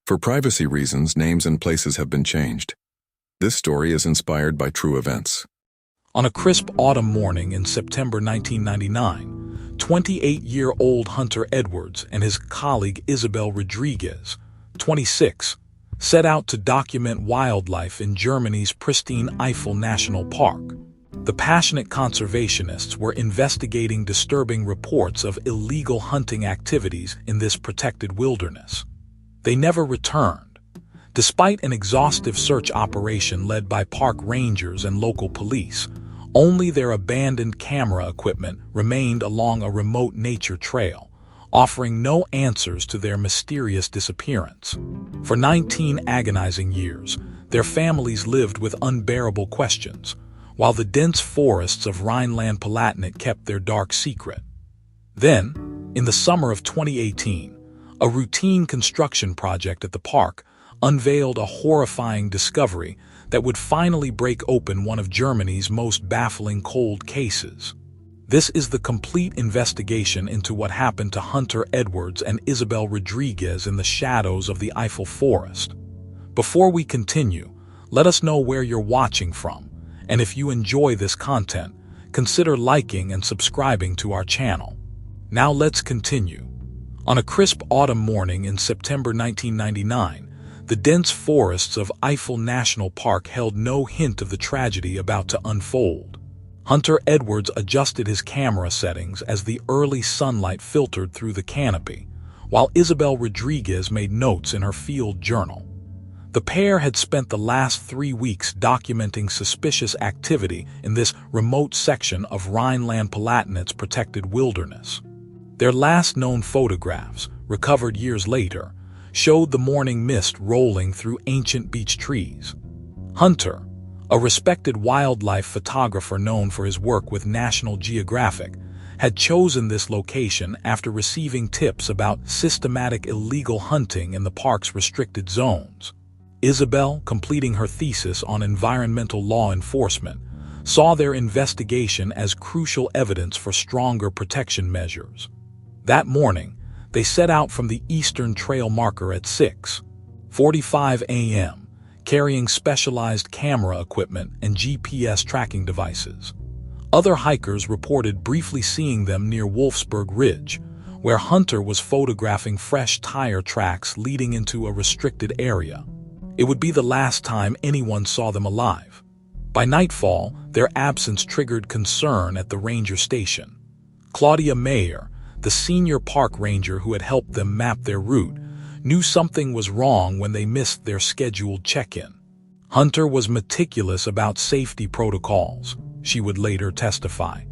For privacy reasons, names and places have been changed. This story is inspired by true events. On a crisp autumn morning in September 1999, 28-year-old Hunter Edwards and his colleague Isabel Rodriguez, 26, set out to document wildlife in Germany's pristine Eifel National Park. The passionate conservationists were investigating disturbing reports of illegal hunting activities in this protected wilderness. They never returned. Despite an exhaustive search operation led by park rangers and local police, only their abandoned camera equipment remained along a remote nature trail, offering no answers to their mysterious disappearance. For 19 agonizing years, their families lived with unbearable questions, while the dense forests of Rhineland-Palatinate kept their dark secret. Then, in the summer of 2018, a routine construction project at the park unveiled a horrifying discovery that would finally break open one of Germany's most baffling cold cases. This is the complete investigation into what happened to Hunter Edwards and Isabel Rodriguez in the shadows of the Eifel forest. Before we continue, let us know where you're watching from, and if you enjoy this content, consider liking and subscribing to our channel. Now let's continue. On a crisp autumn morning in September 1999, the dense forests of Eifel National Park held no hint of the tragedy about to unfold. Hunter Edwards adjusted his camera settings as the early sunlight filtered through the canopy, while Isabel Rodriguez made notes in her field journal. The pair had spent the last 3 weeks documenting suspicious activity in this remote section of Rhineland-Palatinate's protected wilderness. Their last known photographs, recovered years later, showed the morning mist rolling through ancient beech trees. Hunter, a respected wildlife photographer known for his work with National Geographic, had chosen this location after receiving tips about systematic illegal hunting in the park's restricted zones. Isabel, completing her thesis on environmental law enforcement, saw their investigation as crucial evidence for stronger protection measures. That morning, they set out from the Eastern Trail marker at 6:45 a.m., carrying specialized camera equipment and GPS tracking devices. Other hikers reported briefly seeing them near Wolfsburg Ridge, where Hunter was photographing fresh tire tracks leading into a restricted area. It would be the last time anyone saw them alive. By nightfall, their absence triggered concern at the ranger station. Claudia Mayer, the senior park ranger who had helped them map their route, knew something was wrong when they missed their scheduled check-in. Hunter was meticulous about safety protocols, she would later testify.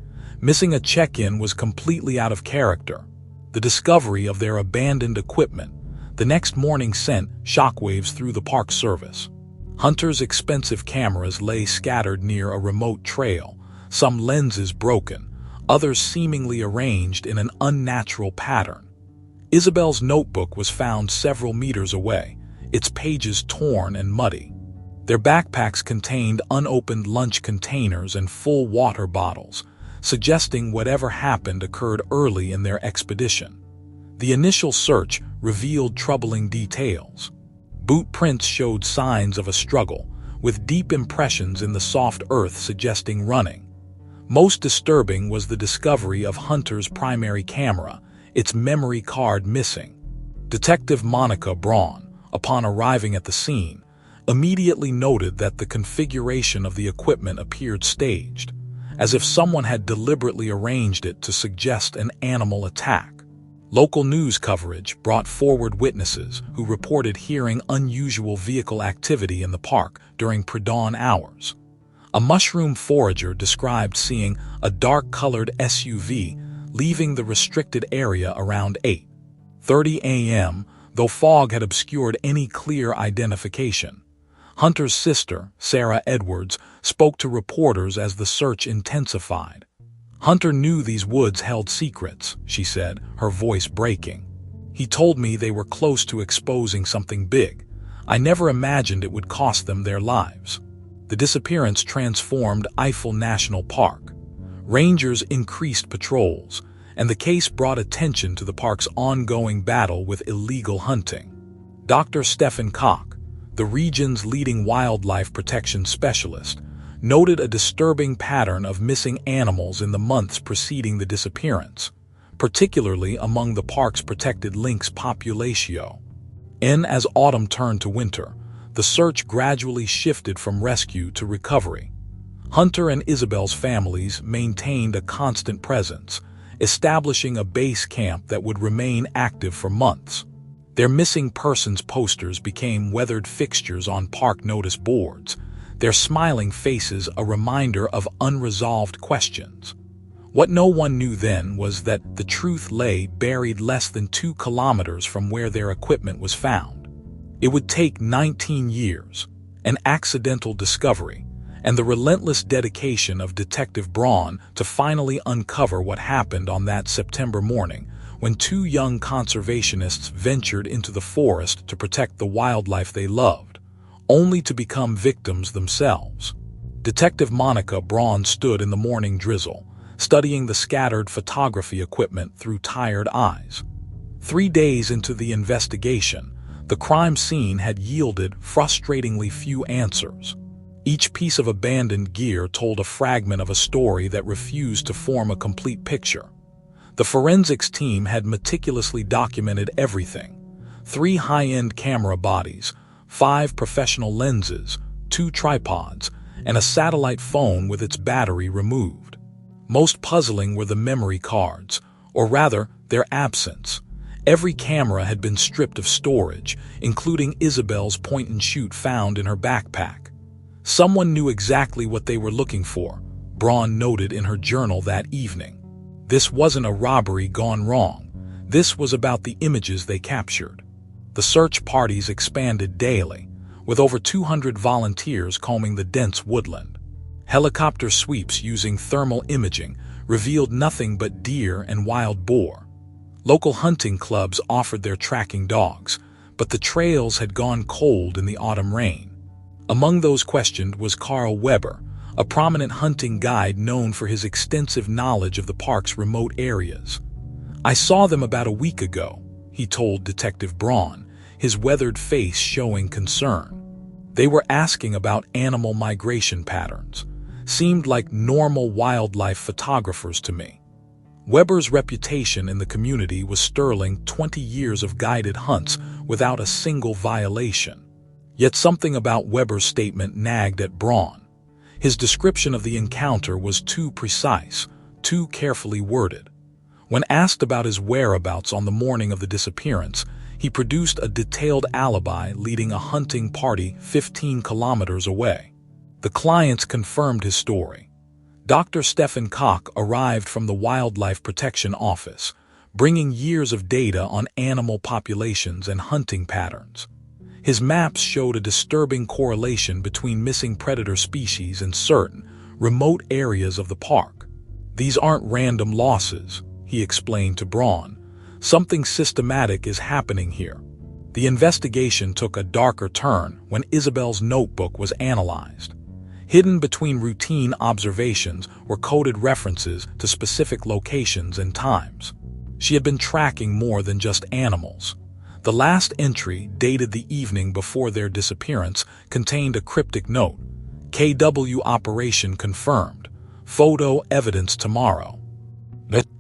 Missing a check-in was completely out of character. The discovery of their abandoned equipment the next morning sent shockwaves through the park service. Hunter's expensive cameras lay scattered near a remote trail, some lenses broken, others seemingly arranged in an unnatural pattern. Isabel's notebook was found several meters away, its pages torn and muddy. Their backpacks contained unopened lunch containers and full water bottles, suggesting whatever happened occurred early in their expedition. The initial search revealed troubling details. Boot prints showed signs of a struggle, with deep impressions in the soft earth suggesting running. Most disturbing was the discovery of Hunter's primary camera, its memory card missing. Detective Monica Braun, upon arriving at the scene, immediately noted that the configuration of the equipment appeared staged, as if someone had deliberately arranged it to suggest an animal attack. Local news coverage brought forward witnesses who reported hearing unusual vehicle activity in the park during pre-dawn hours. A mushroom forager described seeing a dark-colored SUV leaving the restricted area around 8:30 a.m., though fog had obscured any clear identification. Hunter's sister, Sarah Edwards, spoke to reporters as the search intensified. Hunter knew these woods held secrets, she said, her voice breaking. He told me they were close to exposing something big. I never imagined it would cost them their lives. The disappearance transformed Eifel National Park. Rangers increased patrols, and the case brought attention to the park's ongoing battle with illegal hunting. Dr. Stephen Koch, the region's leading wildlife protection specialist, noted a disturbing pattern of missing animals in the months preceding the disappearance, particularly among the park's protected lynx population. As autumn turned to winter, the search gradually shifted from rescue to recovery. Hunter and Isabel's families maintained a constant presence, establishing a base camp that would remain active for months. Their missing persons posters became weathered fixtures on park notice boards, their smiling faces a reminder of unresolved questions. What no one knew then was that the truth lay buried less than 2 kilometers from where their equipment was found. It would take 19 years, an accidental discovery, and the relentless dedication of Detective Braun to finally uncover what happened on that September morning when 2 young conservationists ventured into the forest to protect the wildlife they loved, only to become victims themselves. Detective Monica Braun stood in the morning drizzle, studying the scattered photography equipment through tired eyes. 3 days into the investigation, the crime scene had yielded frustratingly few answers. Each piece of abandoned gear told a fragment of a story that refused to form a complete picture. The forensics team had meticulously documented everything: 3 high-end camera bodies, 5 professional lenses, 2 tripods, and a satellite phone with its battery removed. Most puzzling were the memory cards, or rather, their absence. Every camera had been stripped of storage, including Isabel's point-and-shoot found in her backpack. Someone knew exactly what they were looking for, Braun noted in her journal that evening. This wasn't a robbery gone wrong. This was about the images they captured. The search parties expanded daily, with over 200 volunteers combing the dense woodland. Helicopter sweeps using thermal imaging revealed nothing but deer and wild boar. Local hunting clubs offered their tracking dogs, but the trails had gone cold in the autumn rain. Among those questioned was Carl Weber, a prominent hunting guide known for his extensive knowledge of the park's remote areas. "I saw them about a week ago," he told Detective Braun, his weathered face showing concern. "They were asking about animal migration patterns. Seemed like normal wildlife photographers to me." Weber's reputation in the community was sterling: 20 years of guided hunts without a single violation. Yet something about Weber's statement nagged at Braun. His description of the encounter was too precise, too carefully worded. When asked about his whereabouts on the morning of the disappearance, he produced a detailed alibi leading a hunting party 15 kilometers away. The clients confirmed his story. Dr. Stephen Koch arrived from the Wildlife Protection Office, bringing years of data on animal populations and hunting patterns. His maps showed a disturbing correlation between missing predator species and certain, remote areas of the park. "These aren't random losses," he explained to Braun. "Something systematic is happening here." The investigation took a darker turn when Isabel's notebook was analyzed. Hidden between routine observations were coded references to specific locations and times. She had been tracking more than just animals. The last entry, dated the evening before their disappearance, contained a cryptic note: "KW operation confirmed. Photo evidence tomorrow."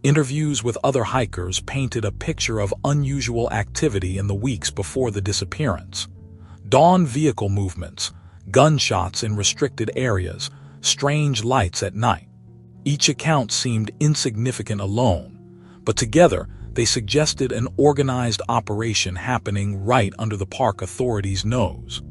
Interviews with other hikers painted a picture of unusual activity in the weeks before the disappearance. Dawn vehicle movements, gunshots in restricted areas, strange lights at night. Each account seemed insignificant alone, but together they suggested an organized operation happening right under the park authorities' nose.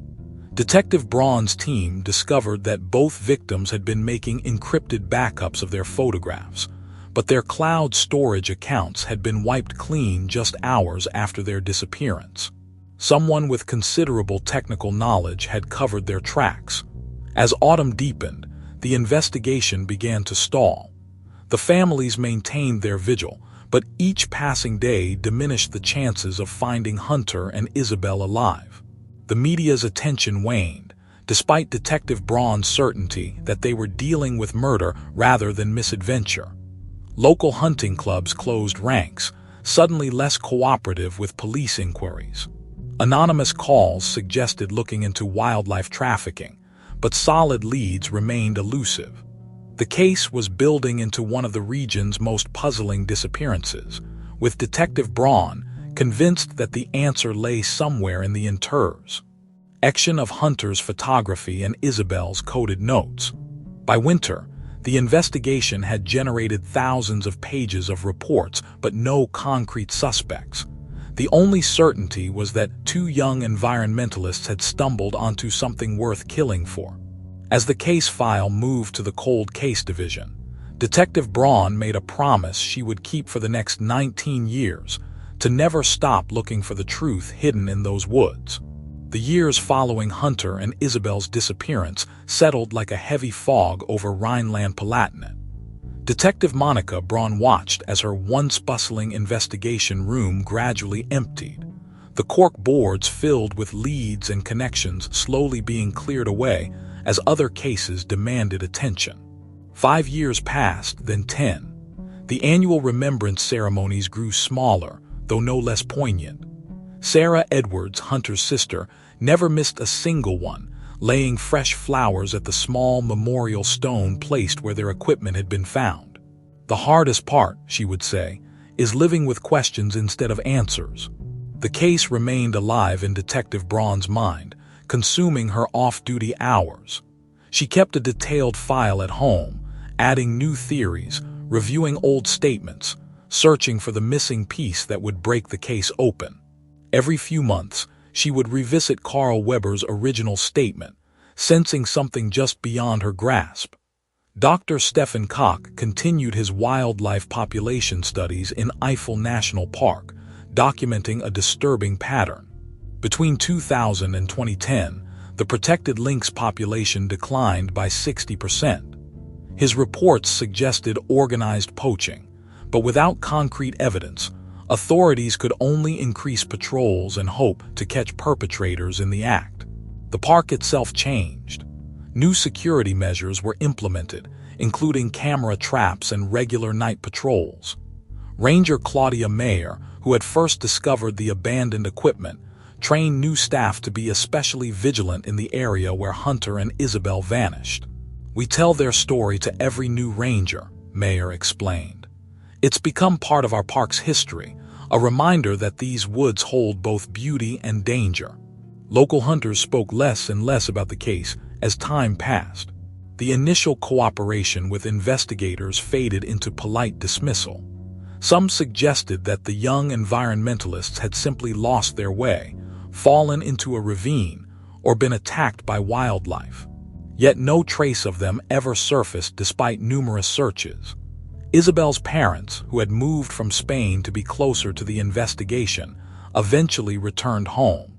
Detective Braun's team discovered that both victims had been making encrypted backups of their photographs, but their cloud storage accounts had been wiped clean just hours after their disappearance. Someone with considerable technical knowledge had covered their tracks. As autumn deepened, the investigation began to stall. The families maintained their vigil, but each passing day diminished the chances of finding Hunter and Isabel alive. The media's attention waned, despite Detective Braun's certainty that they were dealing with murder rather than misadventure. Local hunting clubs closed ranks, suddenly less cooperative with police inquiries. Anonymous calls suggested looking into wildlife trafficking, but solid leads remained elusive. The case was building into one of the region's most puzzling disappearances, with Detective Braun convinced that the answer lay somewhere in the interrs. Action of Hunter's photography and Isabel's coded notes. By winter, the investigation had generated thousands of pages of reports, but no concrete suspects. The only certainty was that two young environmentalists had stumbled onto something worth killing for. As the case file moved to the Cold Case Division, Detective Braun made a promise she would keep for the next 19 years, to never stop looking for the truth hidden in those woods. The years following Hunter and Isabel's disappearance settled like a heavy fog over Rhineland-Palatinate. Detective Monica Braun watched as her once bustling investigation room gradually emptied, the cork boards filled with leads and connections slowly being cleared away as other cases demanded attention. 5 years passed, then 10. The annual remembrance ceremonies grew smaller, though no less poignant. Sarah Edwards, Hunter's sister, never missed a single one, laying fresh flowers at the small memorial stone placed where their equipment had been found. The hardest part, she would say, is living with questions instead of answers. The case remained alive in Detective Braun's mind, consuming her off-duty hours. She kept a detailed file at home, adding new theories, reviewing old statements, searching for the missing piece that would break the case open. Every few months, she would revisit Carl Weber's original statement, sensing something just beyond her grasp. Dr. Stefan Koch continued his wildlife population studies in Eifel National Park, documenting a disturbing pattern. Between 2000 and 2010, the protected lynx population declined by 60%. His reports suggested organized poaching, but without concrete evidence, authorities could only increase patrols and hope to catch perpetrators in the act. The park itself changed. New security measures were implemented, including camera traps and regular night patrols. Ranger Claudia Mayer, who had first discovered the abandoned equipment, trained new staff to be especially vigilant in the area where Hunter and Isabel vanished. "We tell their story to every new ranger," Mayer explained. "It's become part of our park's history, a reminder that these woods hold both beauty and danger." Local hunters spoke less and less about the case as time passed. The initial cooperation with investigators faded into polite dismissal. Some suggested that the young environmentalists had simply lost their way, fallen into a ravine, or been attacked by wildlife. Yet no trace of them ever surfaced despite numerous searches. Isabel's parents, who had moved from Spain to be closer to the investigation, eventually returned home.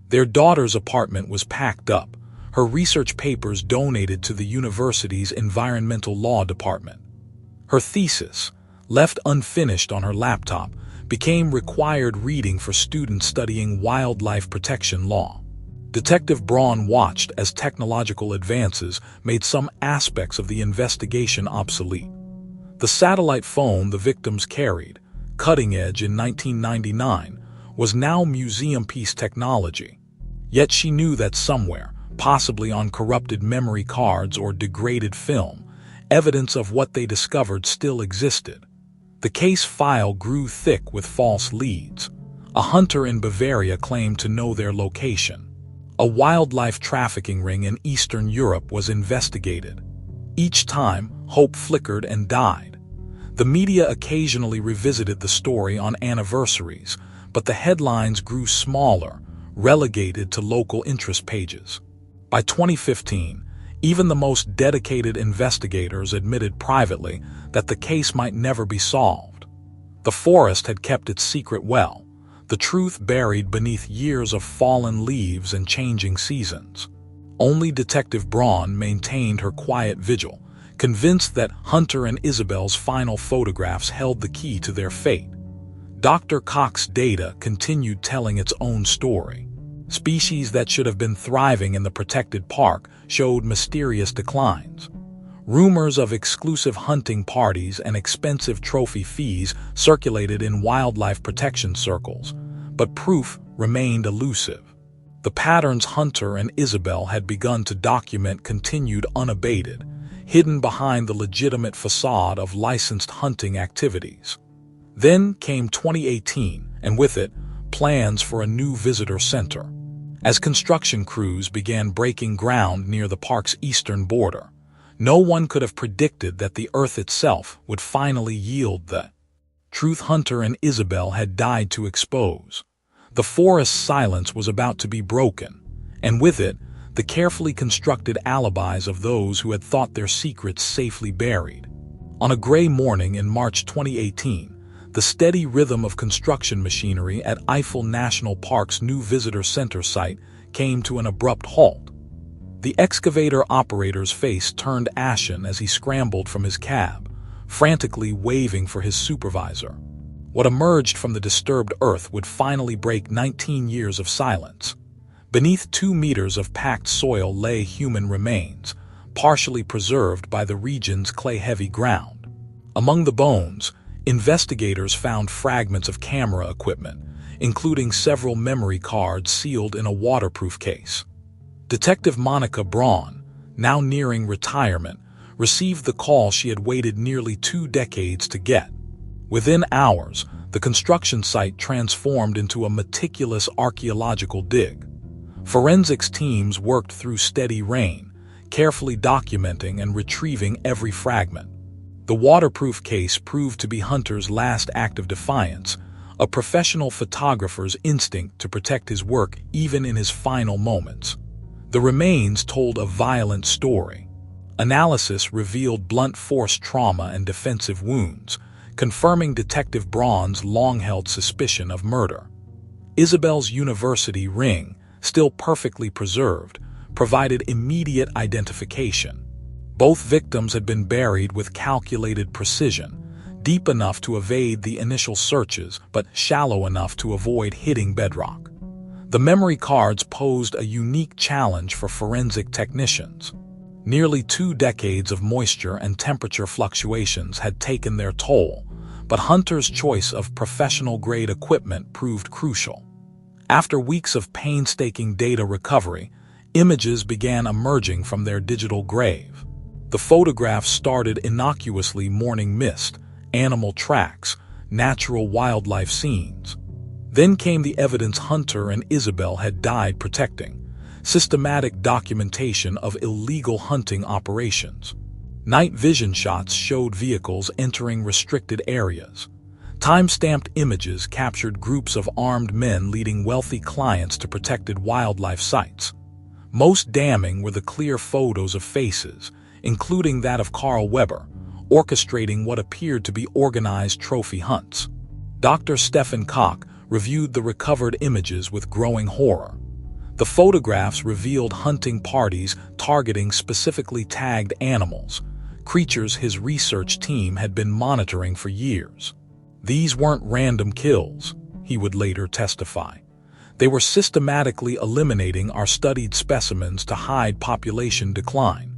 Their daughter's apartment was packed up, her research papers donated to the university's environmental law department. Her thesis, left unfinished on her laptop, became required reading for students studying wildlife protection law. Detective Braun watched as technological advances made some aspects of the investigation obsolete. The satellite phone the victims carried, cutting edge in 1999, was now museum-piece technology. Yet she knew that somewhere, possibly on corrupted memory cards or degraded film, evidence of what they discovered still existed. The case file grew thick with false leads. A hunter in Bavaria claimed to know their location. A wildlife trafficking ring in Eastern Europe was investigated. Each time, hope flickered and died. The media occasionally revisited the story on anniversaries, but the headlines grew smaller, relegated to local interest pages. By 2015, even the most dedicated investigators admitted privately that the case might never be solved. The forest had kept its secret well, the truth buried beneath years of fallen leaves and changing seasons. Only Detective Braun maintained her quiet vigil, convinced that Hunter and Isabel's final photographs held the key to their fate. Dr. Koch's data continued telling its own story. Species that should have been thriving in the protected park showed mysterious declines. Rumors of exclusive hunting parties and expensive trophy fees circulated in wildlife protection circles, but proof remained elusive. The patterns Hunter and Isabel had begun to document continued unabated, hidden behind the legitimate facade of licensed hunting activities. Then came 2018, and with it, plans for a new visitor center. As construction crews began breaking ground near the park's eastern border, no one could have predicted that the Earth itself would finally yield the truth Hunter and Isabel had died to expose. The forest's silence was about to be broken, and with it, the carefully constructed alibis of those who had thought their secrets safely buried. On a gray morning in March 2018, the steady rhythm of construction machinery at Eifel National Park's new visitor center site came to an abrupt halt. The excavator operator's face turned ashen as he scrambled from his cab, frantically waving for his supervisor. What emerged from the disturbed earth would finally break 19 years of silence. Beneath 2 meters of packed soil lay human remains, partially preserved by the region's clay-heavy ground. Among the bones, investigators found fragments of camera equipment, including several memory cards sealed in a waterproof case. Detective Monica Braun, now nearing retirement, received the call she had waited nearly 2 decades to get. Within hours, the construction site transformed into a meticulous archaeological dig. Forensics teams worked through steady rain, carefully documenting and retrieving every fragment. The waterproof case proved to be Hunter's last act of defiance, a professional photographer's instinct to protect his work even in his final moments. The remains told a violent story. Analysis revealed blunt force trauma and defensive wounds, confirming Detective Braun's long-held suspicion of murder. Isabel's university ring, still perfectly preserved, provided immediate identification. Both victims had been buried with calculated precision, deep enough to evade the initial searches but shallow enough to avoid hitting bedrock. The memory cards posed a unique challenge for forensic technicians. Nearly 2 decades of moisture and temperature fluctuations had taken their toll, but Hunter's choice of professional-grade equipment proved crucial. After weeks of painstaking data recovery, images began emerging from their digital grave. The photographs started innocuously: morning mist, animal tracks, natural wildlife scenes. Then came the evidence Hunter and Isabel had died protecting: systematic documentation of illegal hunting operations. Night vision shots showed vehicles entering restricted areas. Time-stamped images captured groups of armed men leading wealthy clients to protected wildlife sites. Most damning were the clear photos of faces, including that of Carl Weber, orchestrating what appeared to be organized trophy hunts. Dr. Stefan Koch reviewed the recovered images with growing horror. The photographs revealed hunting parties targeting specifically tagged animals, creatures his research team had been monitoring for years. These weren't random kills, he would later testify. They were systematically eliminating our studied specimens to hide population decline.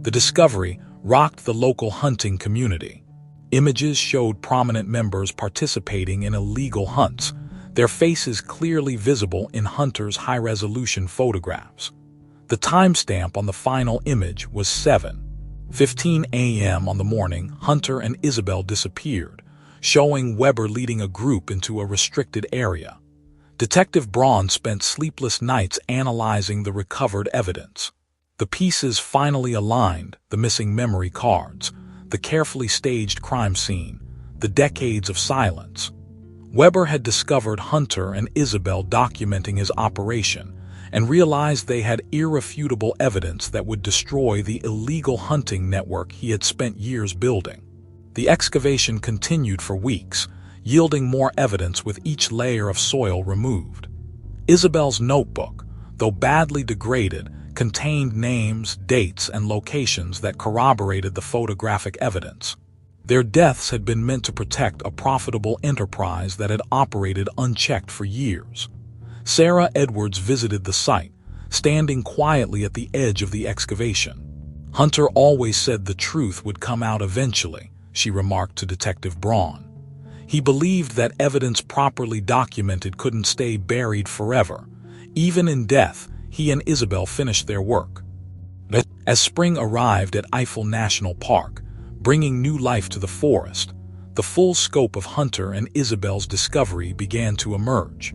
The discovery rocked the local hunting community. Images showed prominent members participating in illegal hunts, their faces clearly visible in Hunter's high-resolution photographs. The timestamp on the final image was 7:15 a.m. on the morning Hunter and Isabel disappeared, showing Weber leading a group into a restricted area. Detective Braun spent sleepless nights analyzing the recovered evidence. The pieces finally aligned: the missing memory cards, the carefully staged crime scene, the decades of silence. Weber had discovered Hunter and Isabel documenting his operation and realized they had irrefutable evidence that would destroy the illegal hunting network he had spent years building. The excavation continued for weeks, yielding more evidence with each layer of soil removed. Isabel's notebook, though badly degraded, contained names, dates, and locations that corroborated the photographic evidence. Their deaths had been meant to protect a profitable enterprise that had operated unchecked for years. Sarah Edwards visited the site, standing quietly at the edge of the excavation. "Hunter always said the truth would come out eventually," she remarked to Detective Braun. He believed that evidence properly documented couldn't stay buried forever. Even in death, he and Isabel finished their work. As spring arrived at Eifel National Park, bringing new life to the forest, the full scope of Hunter and Isabel's discovery began to emerge.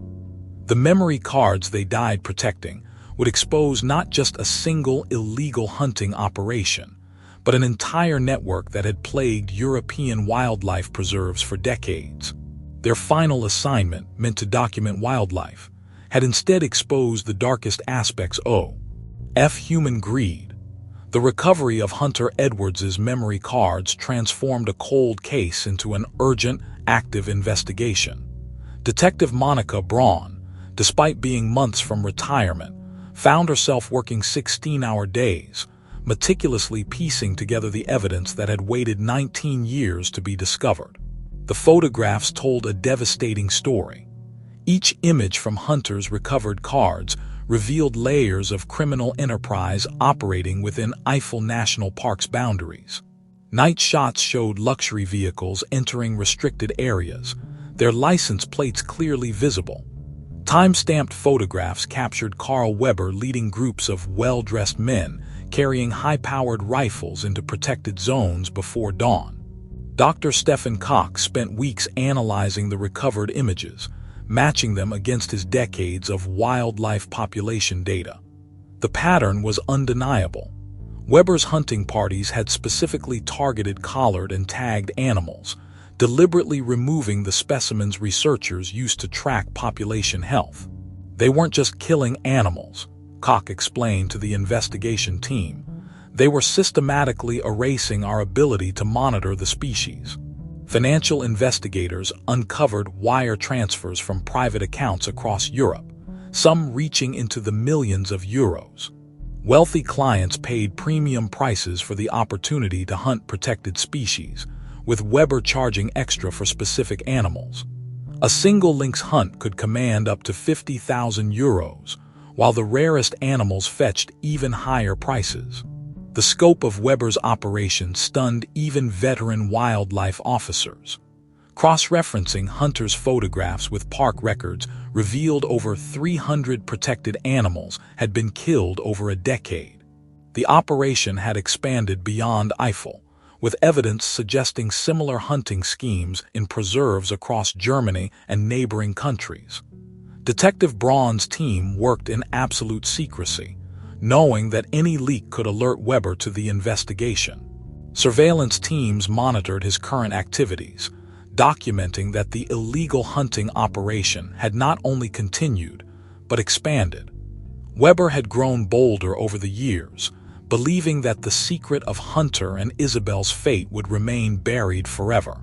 The memory cards they died protecting would expose not just a single illegal hunting operation, but an entire network that had plagued European wildlife preserves for decades. Their final assignment, meant to document wildlife, had instead exposed the darkest aspects of human greed. The recovery of Hunter Edwards's memory cards transformed a cold case into an urgent, active investigation. Detective Monica Braun, despite being months from retirement, found herself working 16-hour days, meticulously piecing together the evidence that had waited 19 years to be discovered. The photographs told a devastating story. Each image from Hunter's recovered cards revealed layers of criminal enterprise operating within Eifel National Park's boundaries. Night shots showed luxury vehicles entering restricted areas, their license plates clearly visible. Time-stamped photographs captured Carl Weber leading groups of well-dressed men carrying high-powered rifles into protected zones before dawn. Dr. Stephen Cox spent weeks analyzing the recovered images, matching them against his decades of wildlife population data. The pattern was undeniable. Weber's hunting parties had specifically targeted collared and tagged animals, deliberately removing the specimens researchers used to track population health. They weren't just killing animals, Cox explained to the investigation team. They were systematically erasing our ability to monitor the species. Financial investigators uncovered wire transfers from private accounts across Europe, some reaching into the millions of euros. Wealthy clients paid premium prices for the opportunity to hunt protected species, with Weber charging extra for specific animals. A single lynx hunt could command up to 50,000 euros, while the rarest animals fetched even higher prices. The scope of Weber's operation stunned even veteran wildlife officers. Cross-referencing Hunter's photographs with park records revealed over 300 protected animals had been killed over a decade. The operation had expanded beyond Eifel, with evidence suggesting similar hunting schemes in preserves across Germany and neighboring countries. Detective Braun's team worked in absolute secrecy, knowing that any leak could alert Weber to the investigation. Surveillance teams monitored his current activities, documenting that the illegal hunting operation had not only continued, but expanded. Weber had grown bolder over the years, believing that the secret of Hunter and Isabel's fate would remain buried forever.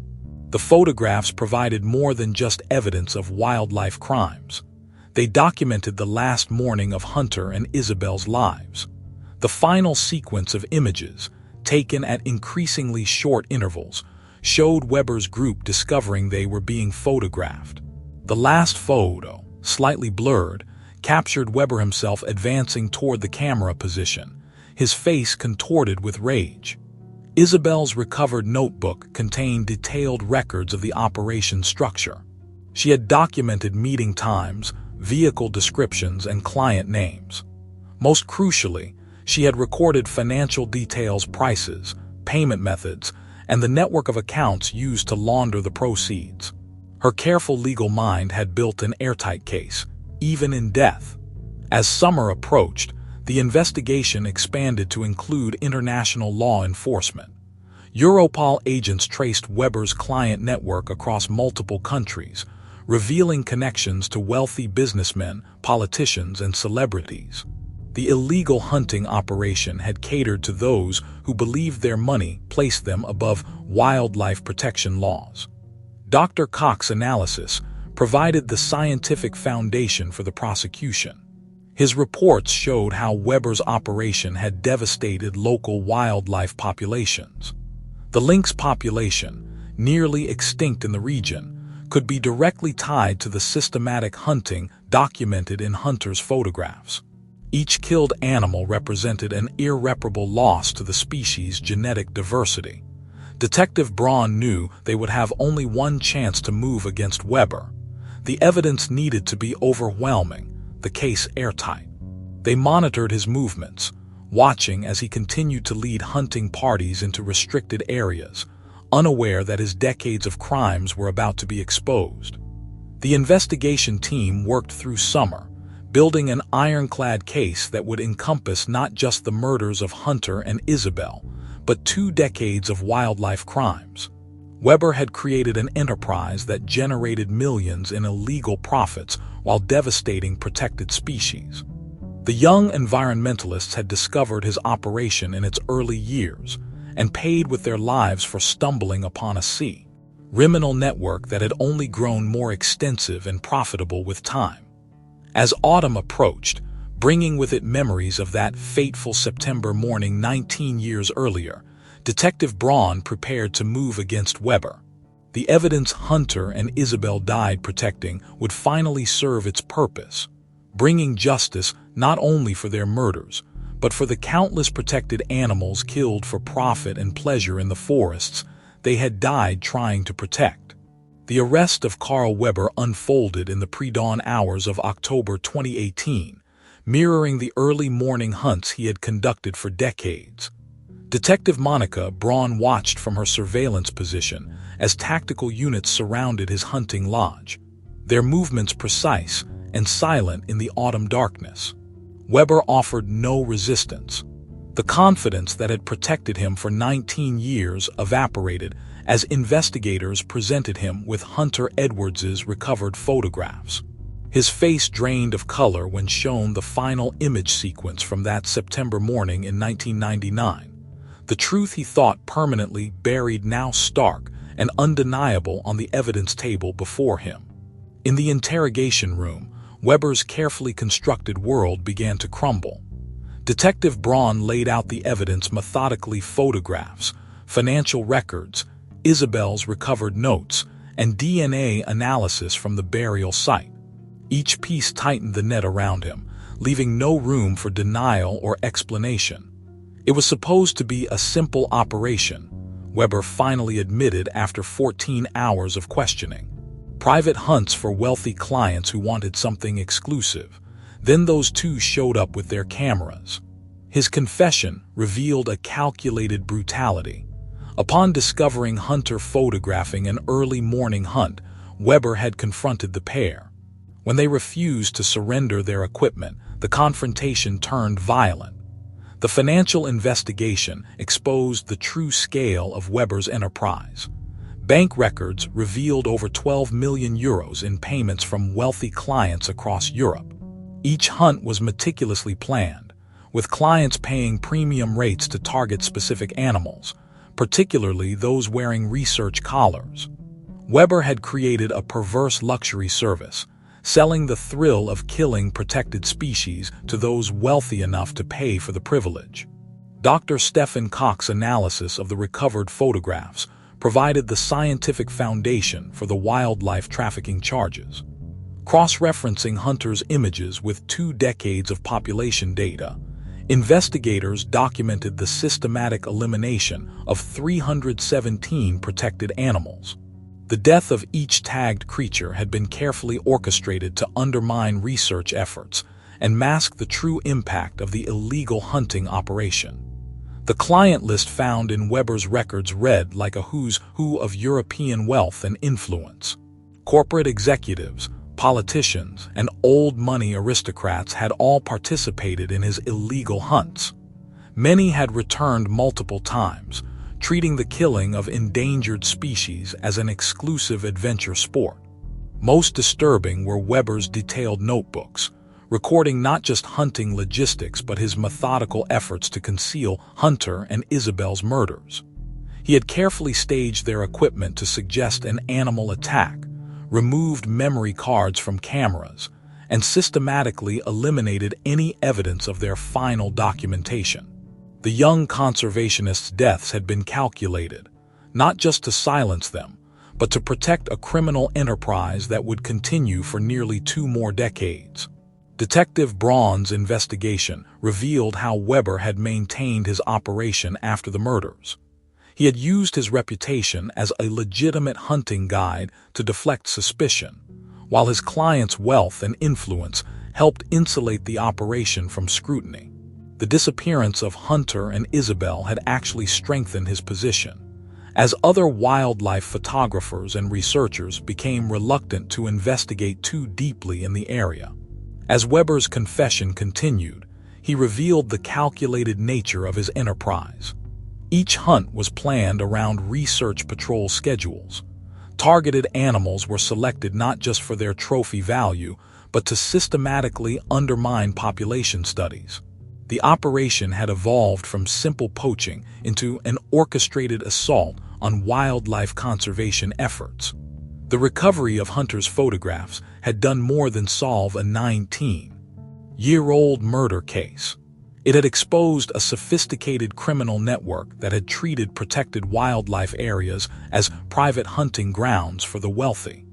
The photographs provided more than just evidence of wildlife crimes. They documented the last morning of Hunter and Isabel's lives. The final sequence of images, taken at increasingly short intervals, showed Weber's group discovering they were being photographed. The last photo, slightly blurred, captured Weber himself advancing toward the camera position, his face contorted with rage. Isabel's recovered notebook contained detailed records of the operation's structure. She had documented meeting times, vehicle descriptions, and client names. Most crucially, she had recorded financial details, prices, payment methods, and the network of accounts used to launder the proceeds. Her careful legal mind had built an airtight case, even in death. As summer approached, the investigation expanded to include international law enforcement. Europol agents traced Weber's client network across multiple countries, revealing connections to wealthy businessmen, politicians, and celebrities. The illegal hunting operation had catered to those who believed their money placed them above wildlife protection laws. Dr. Cox's analysis provided the scientific foundation for the prosecution. His reports showed how Weber's operation had devastated local wildlife populations. The lynx population, nearly extinct in the region, could be directly tied to the systematic hunting documented in Hunter's photographs. Each killed animal represented an irreparable loss to the species' genetic diversity. Detective Braun knew they would have only one chance to move against Weber. The evidence needed to be overwhelming, the case airtight. They monitored his movements, watching as he continued to lead hunting parties into restricted areas, unaware that his decades of crimes were about to be exposed. The investigation team worked through summer, building an ironclad case that would encompass not just the murders of Hunter and Isabel, but 2 decades of wildlife crimes. Weber had created an enterprise that generated millions in illegal profits while devastating protected species. The young environmentalists had discovered his operation in its early years and paid with their lives for stumbling upon a criminal network that had only grown more extensive and profitable with time. As autumn approached, bringing with it memories of that fateful September morning 19 years earlier, Detective Braun prepared to move against Weber. The evidence Hunter and Isabel died protecting would finally serve its purpose, bringing justice not only for their murders, but for the countless protected animals killed for profit and pleasure in the forests they had died trying to protect. The arrest of Carl Weber unfolded in the pre-dawn hours of October 2018, mirroring the early morning hunts he had conducted for decades. Detective Monica Braun watched from her surveillance position as tactical units surrounded his hunting lodge, their movements precise and silent in the autumn darkness. Weber offered no resistance. The confidence that had protected him for 19 years evaporated as investigators presented him with Hunter Edwards's recovered photographs. His face drained of color when shown the final image sequence from that September morning in 1999. The truth he thought permanently buried now stark and undeniable on the evidence table before him. In the interrogation room, Weber's carefully constructed world began to crumble. Detective Braun laid out the evidence methodically: photographs, financial records, Isabel's recovered notes, and DNA analysis from the burial site. Each piece tightened the net around him, leaving no room for denial or explanation. It was supposed to be a simple operation, Weber finally admitted after 14 hours of questioning. Private hunts for wealthy clients who wanted something exclusive. Then those two showed up with their cameras. His confession revealed a calculated brutality. Upon discovering Hunter photographing an early morning hunt, Weber had confronted the pair. When they refused to surrender their equipment, the confrontation turned violent. The financial investigation exposed the true scale of Weber's enterprise. Bank records revealed over 12 million euros in payments from wealthy clients across Europe. Each hunt was meticulously planned, with clients paying premium rates to target specific animals, particularly those wearing research collars. Weber had created a perverse luxury service, selling the thrill of killing protected species to those wealthy enough to pay for the privilege. Dr. Stephen Koch's analysis of the recovered photographs provided the scientific foundation for the wildlife trafficking charges. Cross-referencing Hunter's images with 2 decades of population data, investigators documented the systematic elimination of 317 protected animals. The death of each tagged creature had been carefully orchestrated to undermine research efforts and mask the true impact of the illegal hunting operation. The client list found in Weber's records read like a who's who of European wealth and influence. Corporate executives, politicians, and old money aristocrats had all participated in his illegal hunts. Many had returned multiple times, treating the killing of endangered species as an exclusive adventure sport. Most disturbing were Weber's detailed notebooks, recording not just hunting logistics but his methodical efforts to conceal Hunter and Isabel's murders. He had carefully staged their equipment to suggest an animal attack, removed memory cards from cameras, and systematically eliminated any evidence of their final documentation. The young conservationists' deaths had been calculated, not just to silence them, but to protect a criminal enterprise that would continue for nearly 2 more decades. Detective Braun's investigation revealed how Weber had maintained his operation after the murders. He had used his reputation as a legitimate hunting guide to deflect suspicion, while his client's wealth and influence helped insulate the operation from scrutiny. The disappearance of Hunter and Isabel had actually strengthened his position, as other wildlife photographers and researchers became reluctant to investigate too deeply in the area. As Weber's confession continued, he revealed the calculated nature of his enterprise. Each hunt was planned around research patrol schedules. Targeted animals were selected not just for their trophy value, but to systematically undermine population studies. The operation had evolved from simple poaching into an orchestrated assault on wildlife conservation efforts. The recovery of Hunter's photographs had done more than solve a 19-year-old murder case. It had exposed a sophisticated criminal network that had treated protected wildlife areas as private hunting grounds for the wealthy.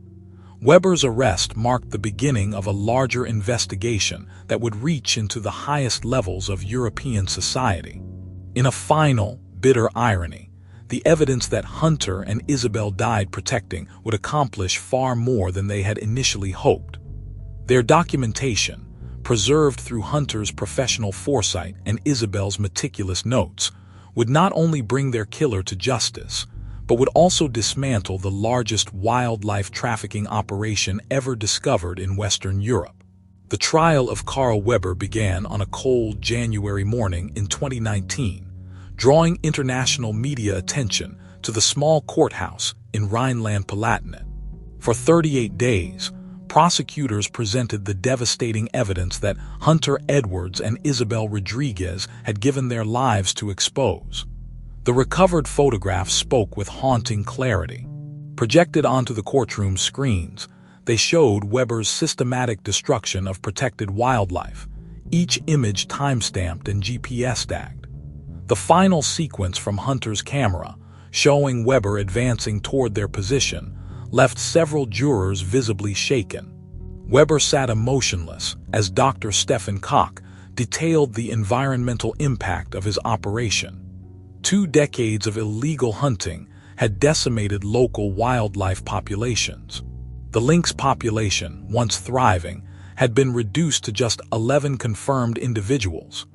Weber's arrest marked the beginning of a larger investigation that would reach into the highest levels of European society. In a final, bitter irony, the evidence that Hunter and Isabel died protecting would accomplish far more than they had initially hoped. Their documentation, preserved through Hunter's professional foresight and Isabel's meticulous notes, would not only bring their killer to justice, but would also dismantle the largest wildlife trafficking operation ever discovered in Western Europe. The trial of Carl Weber began on a cold January morning in 2019, drawing international media attention to the small courthouse in Rhineland-Palatinate. For 38 days, prosecutors presented the devastating evidence that Hunter Edwards and Isabel Rodriguez had given their lives to expose. The recovered photographs spoke with haunting clarity. Projected onto the courtroom screens, they showed Weber's systematic destruction of protected wildlife, each image time-stamped and GPS-tagged. The final sequence from Hunter's camera, showing Weber advancing toward their position, left several jurors visibly shaken. Weber sat emotionless as Dr. Stefan Koch detailed the environmental impact of his operation. 2 decades of illegal hunting had decimated local wildlife populations. The lynx population, once thriving, had been reduced to just 11 confirmed individuals.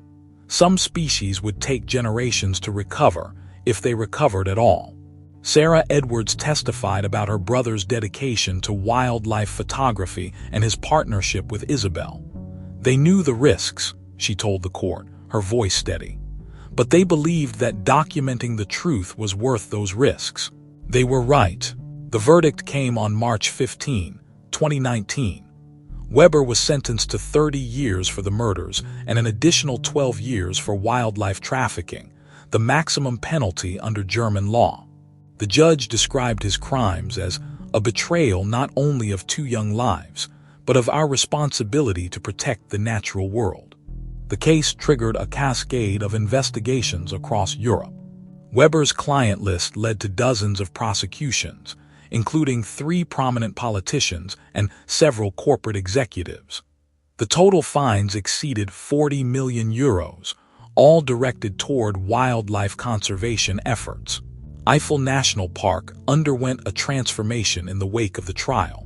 Some species would take generations to recover, if they recovered at all. Sarah Edwards testified about her brother's dedication to wildlife photography and his partnership with Isabel. They knew the risks, she told the court, her voice steady. But they believed that documenting the truth was worth those risks. They were right. The verdict came on March 15, 2019. Weber was sentenced to 30 years for the murders and an additional 12 years for wildlife trafficking, the maximum penalty under German law. The judge described his crimes as a betrayal not only of 2 young lives, but of our responsibility to protect the natural world. The case triggered a cascade of investigations across Europe. Weber's client list led to dozens of prosecutions, including 3 prominent politicians and several corporate executives. The total fines exceeded 40 million euros, all directed toward wildlife conservation efforts. Eifel National Park underwent a transformation in the wake of the trial.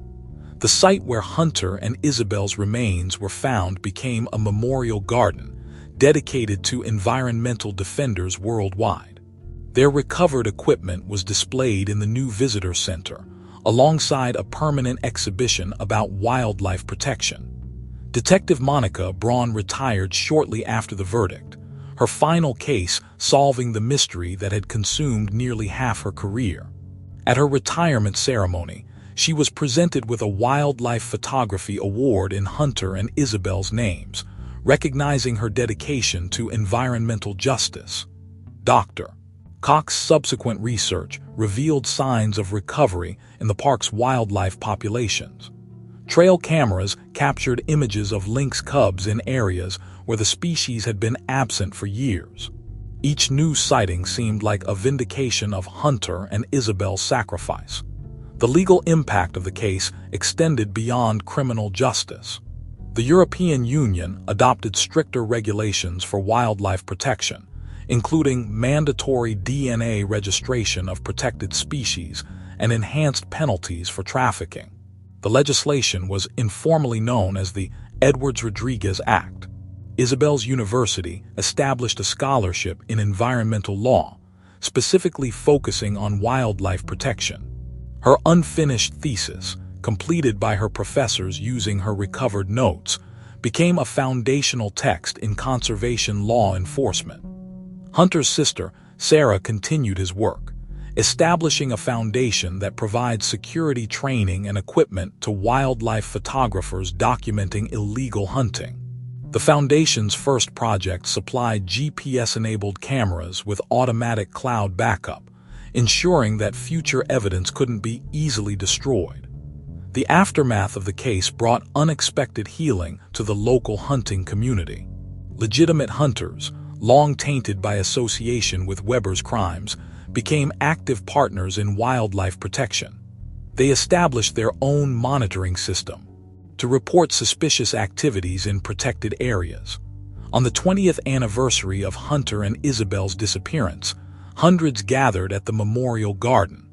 The site where Hunter and Isabel's remains were found became a memorial garden dedicated to environmental defenders worldwide. Their recovered equipment was displayed in the new visitor center, alongside a permanent exhibition about wildlife protection. Detective Monica Braun retired shortly after the verdict, her final case solving the mystery that had consumed nearly half her career. At her retirement ceremony, she was presented with a Wildlife Photography Award in Hunter and Isabel's names, recognizing her dedication to environmental justice. Dr. Koch's subsequent research revealed signs of recovery in the park's wildlife populations. Trail cameras captured images of lynx cubs in areas where the species had been absent for years. Each new sighting seemed like a vindication of Hunter and Isabel's sacrifice. The legal impact of the case extended beyond criminal justice. The European Union adopted stricter regulations for wildlife protection, including mandatory DNA registration of protected species and enhanced penalties for trafficking. The legislation was informally known as the Edwards-Rodriguez Act. Isabel's university established a scholarship in environmental law, specifically focusing on wildlife protection. Her unfinished thesis, completed by her professors using her recovered notes, became a foundational text in conservation law enforcement. Hunter's sister, Sarah, continued his work, establishing a foundation that provides security training and equipment to wildlife photographers documenting illegal hunting. The Foundation's first project supplied GPS-enabled cameras with automatic cloud backup, ensuring that future evidence couldn't be easily destroyed. The aftermath of the case brought unexpected healing to the local hunting community. Legitimate hunters, long tainted by association with Weber's crimes, became active partners in wildlife protection. They established their own monitoring system to report suspicious activities in protected areas. On the 20th anniversary of Hunter and Isabel's disappearance, hundreds gathered at the Memorial Garden.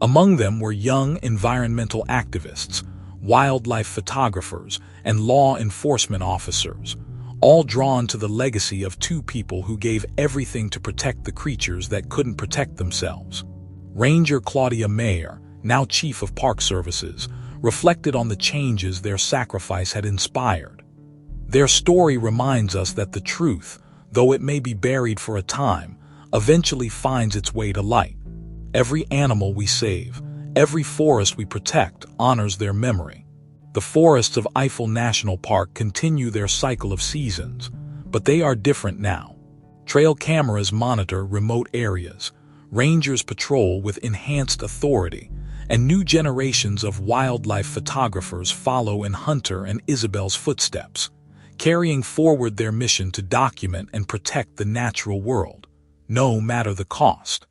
Among them were young environmental activists, wildlife photographers, and law enforcement officers, all drawn to the legacy of two people who gave everything to protect the creatures that couldn't protect themselves. Ranger Claudia Mayer, now Chief of Park Services, reflected on the changes their sacrifice had inspired. Their story reminds us that the truth, though it may be buried for a time, eventually finds its way to light. Every animal we save, every forest we protect, honors their memory. The forests of Eifel National Park continue their cycle of seasons, but they are different now. Trail cameras monitor remote areas, rangers patrol with enhanced authority, and new generations of wildlife photographers follow in Hunter and Isabel's footsteps, carrying forward their mission to document and protect the natural world, no matter the cost.